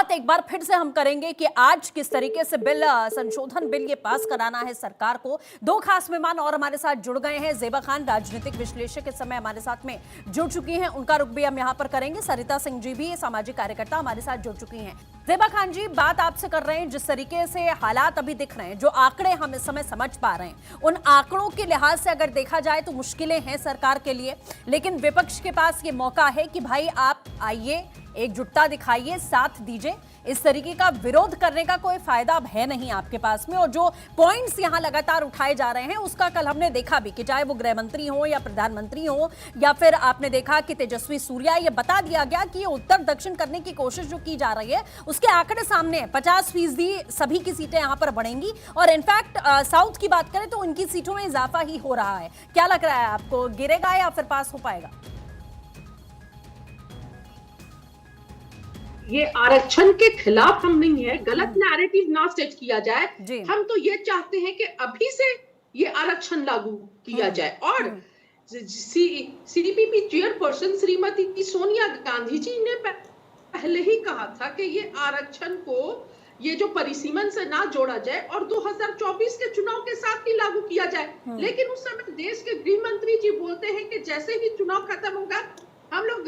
बात एक बार फिर से हम करेंगे कि आज किस तरीके से संशोधन बिल ये पास कराना है सरकार को। दो खास मेहमान और हमारे साथ जुड़ गए हैं। ज़ेबा खान राजनीतिक विश्लेषक इस समय हमारे साथ में जुड़ चुकी हैं, उनका रुख भी हम यहाँ पर करेंगे। सरिता सिंह जी भी सामाजिक कार्यकर्ता हमारे साथ जुड़ चुकी हैं। ज़ेबा खान जी, बात आपसे कर रहे हैं, जिस तरीके से हालात अभी दिख रहे हैं, जो आंकड़े हम इस समय समझ पा रहे हैं, उन आंकड़ों के लिहाज से अगर देखा जाए तो मुश्किलें हैं सरकार के लिए, लेकिन विपक्ष के पास ये मौका है कि भाई आप आइए, एकजुटता दिखाइए, साथ दीजिए। इस तरीके का विरोध करने का कोई फायदा अब है नहीं आपके पास में। और जो पॉइंट्स यहां लगातार उठाए जा रहे हैं उसका कल हमने देखा भी कि चाहे वो गृह मंत्री हो या प्रधानमंत्री हो या फिर आपने देखा कि तेजस्वी सूर्या, ये बता दिया गया कि ये उत्तर दक्षिण करने की कोशिश जो की जा रही है उसके आंकड़े सामने है। 50% सभी की सीटें यहां पर बढ़ेंगी और इनफैक्ट साउथ की बात करें तो उनकी सीटों में इजाफा ही हो रहा है। क्या लग रहा है आपको, गिरेगा या फिर पास हो पाएगा? ये आरक्षण के खिलाफ हम नहीं है, गलत नैरेटिव ना सेट किया जाए। हम तो ये चाहते हैं कि अभी से ये आरक्षण लागू किया जाए। और सीपीपी चेयरपर्सन श्रीमती सोनिया गांधी जी ने पहले ही कहा था कि ये आरक्षण को ये जो परिसीमन से ना जोड़ा जाए और 2024 के चुनाव के साथ ही लागू किया जाए। लेकिन उस समय देश के गृह मंत्री जी बोलते हैं कि जैसे ही चुनाव खत्म होगा हम लोग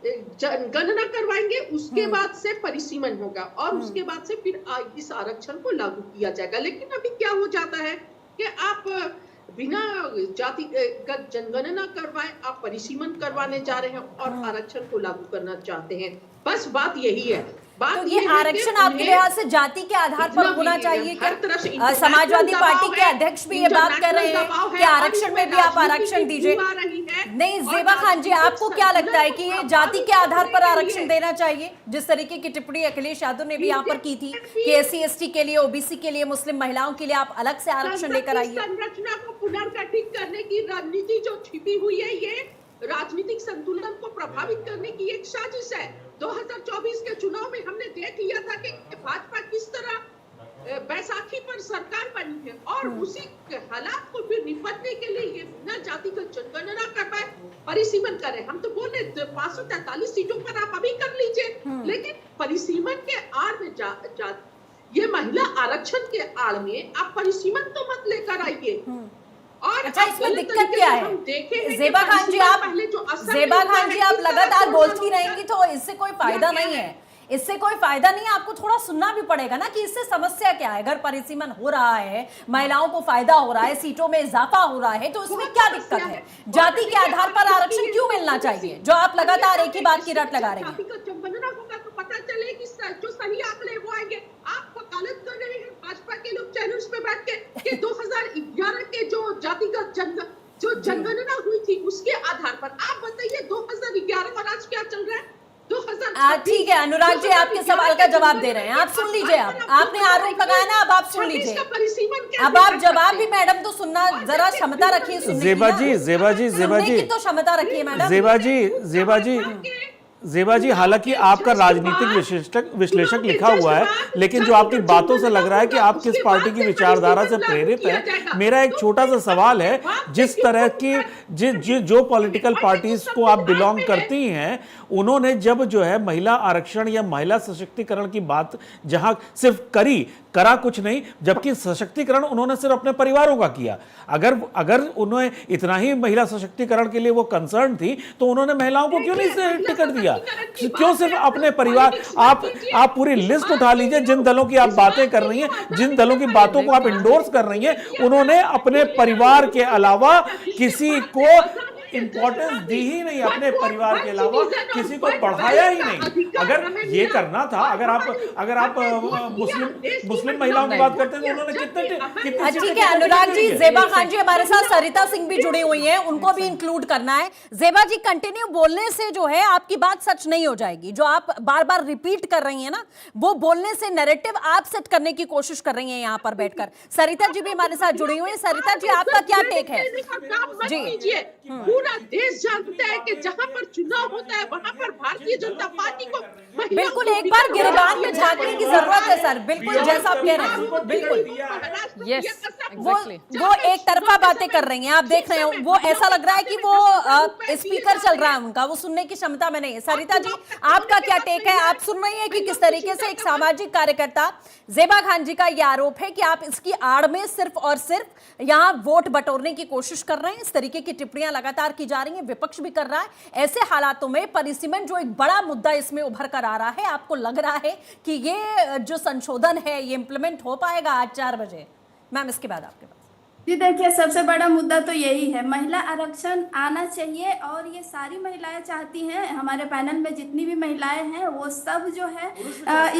गणना करवाएंगे, उसके बाद से परिसीमन होगा और उसके बाद से फिर इस आरक्षण को लागू किया जाएगा। लेकिन अभी क्या हो जाता है कि आप बिना जातिगत जनगणना करवाए आप परिसीमन करवाने जा रहे हैं और आरक्षण को लागू करना चाहते हैं। बस बात यही है। तो ये आरक्षण आपके लिहाज से जाति के आधार पर होना चाहिए क्या? समाजवादी पार्टी के अध्यक्ष भी ये बात कर रहे हैं कि आरक्षण में भी आप आरक्षण दीजिए। नहीं ज़ेबा खान जी, आपको क्या लगता है कि ये जाति के आधार पर आरक्षण देना चाहिए? जिस तरीके की टिप्पणी अखिलेश यादव ने भी यहाँ पर की थी कि SC/ST के लिए, OBC के लिए, मुस्लिम महिलाओं के लिए आप अलग से आरक्षण लेकर आइए। संरचना को पुनर्गठित करने की रणनीति जो छिपी हुई है, ये राजनीतिक संतुलन को प्रभावित करने की एक साजिश है। 2024 के चुनाव में हमने देख लिया था कि भाजपा किस तरह बैसाखी पर सरकार बनी है और उसी हालात को फिर निपटने के लिए ये बिना जातिगत जनगणना करवाए परिसीमन करे। हम तो बोल रहे 543 सीटों पर आप अभी कर लीजिए, लेकिन परिसीमन के आड़ में ये महिला आरक्षण के आड़ में आप परिसीमन तो मत लेकर आइए। और अच्छा, इसमें दिक्कत क्या है? ज़ेबा खान जी, आप लगातार बोलती रहेंगी तो इससे कोई फायदा नहीं है। इससे कोई फायदा नहीं है, आपको थोड़ा सुनना भी पड़ेगा ना कि इससे समस्या क्या है। अगर परिसीमन हो रहा है, महिलाओं को फायदा हो रहा है, सीटों में इजाफा हो रहा है, तो इसमें क्या दिक्कत है? जाति के आधार पर आरक्षण क्यों मिलना चाहिए, जो आप लगातार एक ही बात की रट लगा रहे हैं? तो पता चले कि जो सही आंकड़े वो आएंगे। आप वकालत कर रहे हैं भाजपा के लोग चैनल्स पे बैठ के 2011 के जो जातिगत जनगणना हुई थी उसके आधार पर। आप बताइए 2011 और आज क्या चल रहा है? ठीक है अनुराग जी, आपके सवाल का जवाब दे रहे हैं, आप सुन लीजिए। आपने आरोप लगाया ना, अब आप सुन लीजिए। अब आप जवाब भी मैडम तो सुनना, जरा क्षमता रखिए सुनने की। ज़ेबा जी तो क्षमता रखिए मैडम। ज़ेबा जी, हालांकि आपका राजनीतिक विश्लेषक लिखा हुआ है, लेकिन जो आपकी बातों से लग रहा है कि आप किस पार्टी की विचारधारा से प्रेरित हैं। मेरा एक छोटा सा सवाल है, जिस तरह की जो पॉलिटिकल पार्टीज को आप बिलोंग करती हैं, उन्होंने जब जो है महिला आरक्षण या महिला सशक्तिकरण की बात जहां सिर्फ करा कुछ नहीं, जबकि सशक्तिकरण उन्होंने सिर्फ अपने परिवारों का किया। अगर उन्हें इतना ही महिला सशक्तिकरण के लिए वो कंसर्न थी तो उन्होंने महिलाओं को क्यों नहीं टिकट दिया? क्यों सिर्फ अपने परिवार? आप पूरी लिस्ट उठा लीजिए, जिन दलों की आप बातें कर रही हैं, जिन दलों की बातों को आप इंडोर्स कर रही हैं, उन्होंने अपने परिवार के अलावा किसी को इंपॉर्टेंस दी ही नहीं, अपने परिवार के अलावा किसी को पढ़ाया ही नहीं। अगर ये करना था, अगर आप मुस्लिम महिलाओं की बात करते हैं तो उन्होंने कितने ठीक है अनुराग जी। ज़ेबा खान जी हमारे साथ सरिता सिंह भी जुड़ी हुई हैं, उनको भी इंक्लूड करना है। ज़ेबा जी, कंटिन्यू बोलने से जो है आपकी बात सच नहीं हो जाएगी। जो आप बार बार रिपीट कर रही हैं ना, वो बोलने से नैरेटिव आप सेट करने की कोशिश कर रही हैं यहाँ पर बैठकर। सरिता जी भी हमारे साथ जुड़ी हुई है। सरिता जी, आपका क्या टेक है? जी, पूरा देश जानता है कि जहां पर चुनाव होता है वहां पर भारतीय जनता पार्टी को बिल्कुल एक बार गिरबान में झांकने की जरूरत है सर, बिल्कुल जैसा आप कह रहे हैं, बिल्कुल यस वो एक तरफा बातें कर रही हैं, आप देख रहे हो, वो ऐसा लग रहा है कि वो स्पीकर चल रहा है उनका, वो सुनने की क्षमता में नहीं है। सरिता जी, आपका क्या टेक है? आप सुन रही हैं कि किस तरीके से एक सामाजिक कार्यकर्ता ज़ेबा खान जी का यह आरोप है कि आप इसकी आड़ में सिर्फ और सिर्फ यहां वोट बटोरने की कोशिश कर रहे हैं। इस तरीके की टिप्पणियां लगातार की जा रही हैं, विपक्ष भी कर रहा है। ऐसे हालातों में परिसीमन जो एक बड़ा मुद्दा इसमें उभर कर आ रहा है, आपको लग रहा है कि ये जो संशोधन है ये इंप्लीमेंट हो पाएगा आज 4 बजे? मैम, इसके बाद आपके पास। जी देखिए, सबसे बड़ा मुद्दा तो यही है, महिला आरक्षण आना चाहिए और ये सारी महिलाएं चाहती हैं। हमारे पैनल में जितनी भी महिलाएं हैं वो सब जो है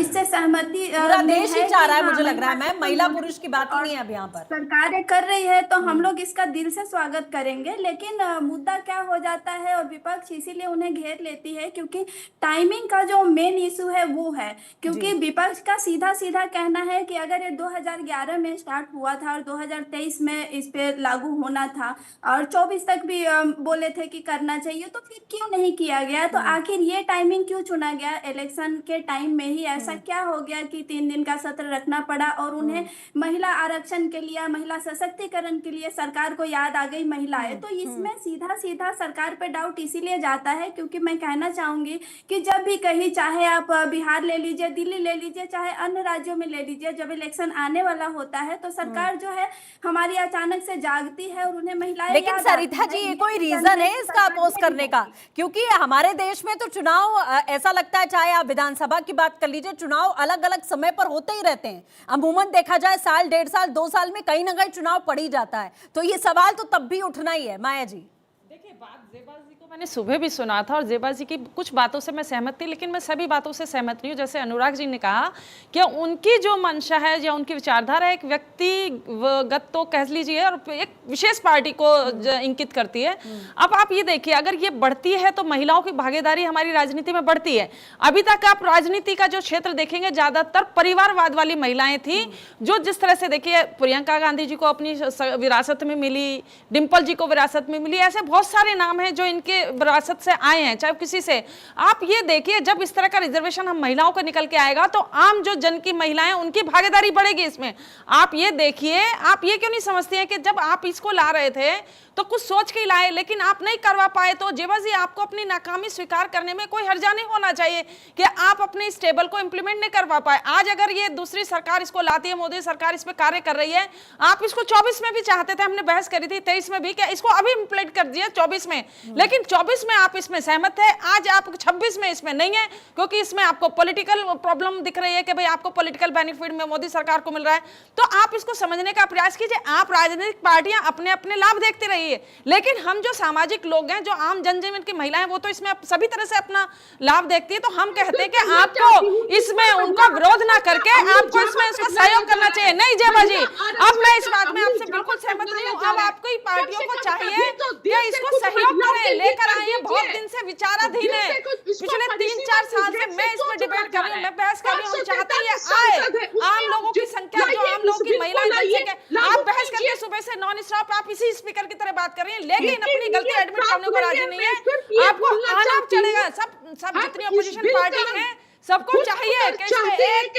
इससे सहमति पूरा देश ही चाह रहा है, मुझे लग रहा है मैम, महिला पुरुष की बात ही नहीं है अब यहाँ पर। सरकार कर रही है तो हम लोग इसका दिल से स्वागत करेंगे, लेकिन मुद्दा क्या हो जाता है और विपक्ष इसीलिए उन्हें घेर लेती है क्योंकि टाइमिंग का जो मेन इशू है वो है। क्योंकि विपक्ष का सीधा सीधा कहना है कि अगर ये 2011 में स्टार्ट हुआ था और 2023 में इस पे लागू होना था और 24 तक भी बोले थे कि करना चाहिए, तो फिर क्यों नहीं किया गया? तो आखिर ये टाइमिंग क्यों चुना गया? इलेक्शन के टाइम में ही ऐसा क्या हो गया कि 3 दिन का सत्र रखना पड़ा और उन्हें महिला आरक्षण के लिए, महिला सशक्तिकरण के लिए सरकार को याद आ गई महिलाएं। तो इसमें सीधा सीधा सरकार पे डाउट इसीलिए जाता है क्योंकि मैं कहना चाहूंगी कि जब भी कहीं, चाहे आप बिहार ले लीजिए, दिल्ली ले लीजिए, चाहे अन्य राज्यों में ले लीजिए, जब इलेक्शन आने वाला होता है तो सरकार जो है हमारी अचानक से जागती है और उन्हें महिलाएं। लेकिन सरिता जी, ये कोई रीजन है इसका अपोज करने का? क्योंकि हमारे देश में तो चुनाव ऐसा लगता है, चाहे आप विधानसभा की बात कर लीजिए, चुनाव अलग अलग समय पर होते ही रहते हैं। अमूमन देखा जाए साल, 1.5 साल, 2 साल में कहीं ना कहीं चुनाव पड़ ही जाता है, तो ये सवाल तो तब भी उठना ही है। माया जी, देखिए, बात ज़ेबा जी को मैंने सुबह भी सुना था और ज़ेबा जी की कुछ बातों से मैं सहमत थी, लेकिन मैं सभी बातों से सहमत नहीं हूँ। जैसे अनुराग जी ने कहा कि उनकी जो मंशा है या उनकी विचारधारा एक व्यक्तिगत तो कह लीजिए और एक विशेष पार्टी को इंकित करती है। अब आप ये देखिए, अगर ये बढ़ती है तो महिलाओं की भागीदारी हमारी राजनीति में बढ़ती है। अभी तक आप राजनीति का जो क्षेत्र देखेंगे ज्यादातर परिवारवाद वाली महिलाएं थी, जो जिस तरह से देखिए प्रियंका गांधी जी को अपनी विरासत में मिली, डिम्पल जी को विरासत में मिली, ऐसे बहुत सारे नाम हैं जो इनके विरासत से आए हैं, चाहे किसी से। आप ये देखिए, जब इस तरह का रिजर्वेशन हम महिलाओं को निकल के आएगा तो आम जो जन की महिलाएं उनकी भागीदारी बढ़ेगी इसमें। आप ये देखिए, आप ये क्यों नहीं समझती हैं कि जब आप इसको ला रहे थे तो कुछ सोच के ही लाए, लेकिन आप नहीं करवा पाए। तो ज़ेबा जी, आपको अपनी नाकामी स्वीकार करने में कोई हर्जा नहीं होना चाहिए कि आप अपने इस टेबल को इंप्लीमेंट नहीं करवा पाए। आज अगर ये दूसरी सरकार इसको लाती है, मोदी सरकार इस पे कार्य कर रही है, आप इसको 24 में भी चाहते थे, हमने बहस करी थी 23 में भी, कि इसको अभी इंप्लीमेंट कर दिया 24 में, लेकिन 24 में आप इसमें सहमत थे, आज आप 26 में इसमें नहीं है क्योंकि इसमें आपको पॉलिटिकल प्रॉब्लम दिख रही है कि भाई आपको पॉलिटिकल बेनिफिट में मोदी सरकार को मिल रहा है। तो आप इसको समझने का प्रयास कीजिए। आप राजनीतिक पार्टियां अपने अपने लाभ देखती रही है, लेकिन हम जो सामाजिक लोग हैं, जो आम जनजीवन की महिलाएं, वो तो इसमें सभी तरह से अपना लाभ देखती है। तो हम कहते हैं कि आपको इसमें उनका विरोध ना करके आपको इसमें इसका सहयोग करना चाहिए। नहीं ज़ेबा जी, अब मैं इस बात में आपसे बिल्कुल सहमत नहीं हूँ। अब आपको ही पार्टियों को चाहिए कि इसको सहयोग करें, लेकर आए। बहुत दिन से विचाराधीन है, पिछले 3-4 साल से मैं इस पर डिबेट कर रही हूँ, मैं बहस कर रही हूँ, चाहते हैं आए आम लोगों की संख्या, जो आम लोगों की महिलाएं, आप बहस करके सुबह से नॉन स्टॉप आप इसी स्पीकर की तरह बात कर रही हैं, लेकिन अपनी गलती एडमिट करने को राजी नहीं है। आपको आना चलेगा। सब जितनी अपोजिशन पार्टी है सबको चाहिए कि इसमें एक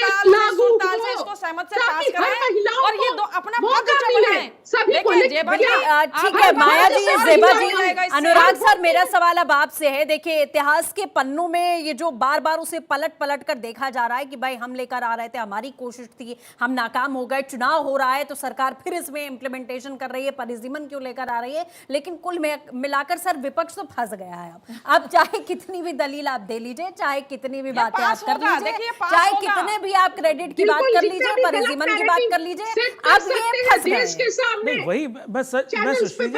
ताल से इसको सहमत से पास करें और ये दो अपना पद चलाएं। देखिए ज़ेबा जी, ठीक है माया जी, ज़ेबा जी, अनुराग सर, मेरा सवाल अब आपसे है। देखिए, इतिहास के पन्नों में ये जो बार बार उसे पलट पलट कर देखा जा रहा है कि भाई हम लेकर आ रहे थे, हमारी कोशिश थी, हम नाकाम हो गए, चुनाव हो रहा है तो सरकार फिर इसमें इम्प्लीमेंटेशन कर रही है, परिसीमन क्यों लेकर आ रही है, लेकिन कुल मिलाकर सर विपक्ष तो फंस गया है। अब चाहे कितनी भी दलील आप दे लीजिए, चाहे कितनी भी बातें आप कर लीजिए, चाहे कितने भी आप क्रेडिट की बात कर लीजिए, परिसीमन की बात कर लीजिए, अब ये फंस गए। नहीं, वही मैं सुश्री जी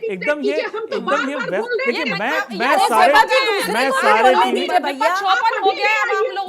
एकदम ये देखिए, मैं सारे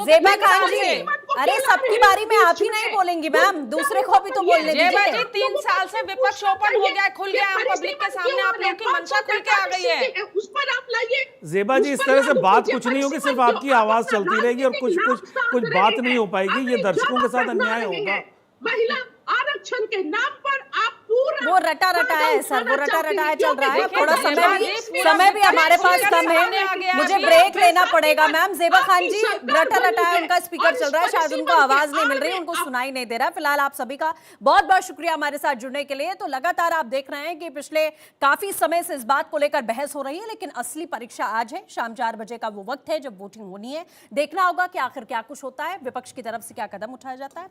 ज़ेबा खान जी, अरे सबकी बारी में आप ही नहीं बोलेंगी मैम, दूसरे को भी तो बोलने दीजिए। ज़ेबा जी, 3 साल से विपक्ष ओपन हो गया, खुल गया, पब्लिक के सामने आप लोगों की मंशा खुल के आ गई है। उस पर आप लाइए ज़ेबा जी, इस तरह से बात कुछ नहीं होगी, सिर्फ आपकी आवाज चलती रहेगी और कुछ बात नहीं हो पाएगी। ये दर्शकों के साथ अन्याय होगा। महिला आरक्षण के नाम पर आप वो रटा रटा है सर, वो रटा रटा है चल रहा है। थोड़ा समय भी हमारे पास कम है, मुझे ब्रेक लेना पड़ेगा। मैम ज़ेबा खान जी, रटा रटा है, उनका स्पीकर चल रहा है, शायद उनको आवाज नहीं मिल रही, उनको सुनाई नहीं दे रहा। फिलहाल आप सभी का बहुत बहुत शुक्रिया हमारे साथ जुड़ने के लिए। तो लगातार आप देख रहे हैं कि पिछले काफी समय से इस बात को लेकर बहस हो रही है, लेकिन असली परीक्षा आज है। शाम 4 बजे का वो वक्त है जब वोटिंग होनी है। देखना होगा कि आखिर क्या कुछ होता है, विपक्ष की तरफ से क्या कदम उठाया जाता है।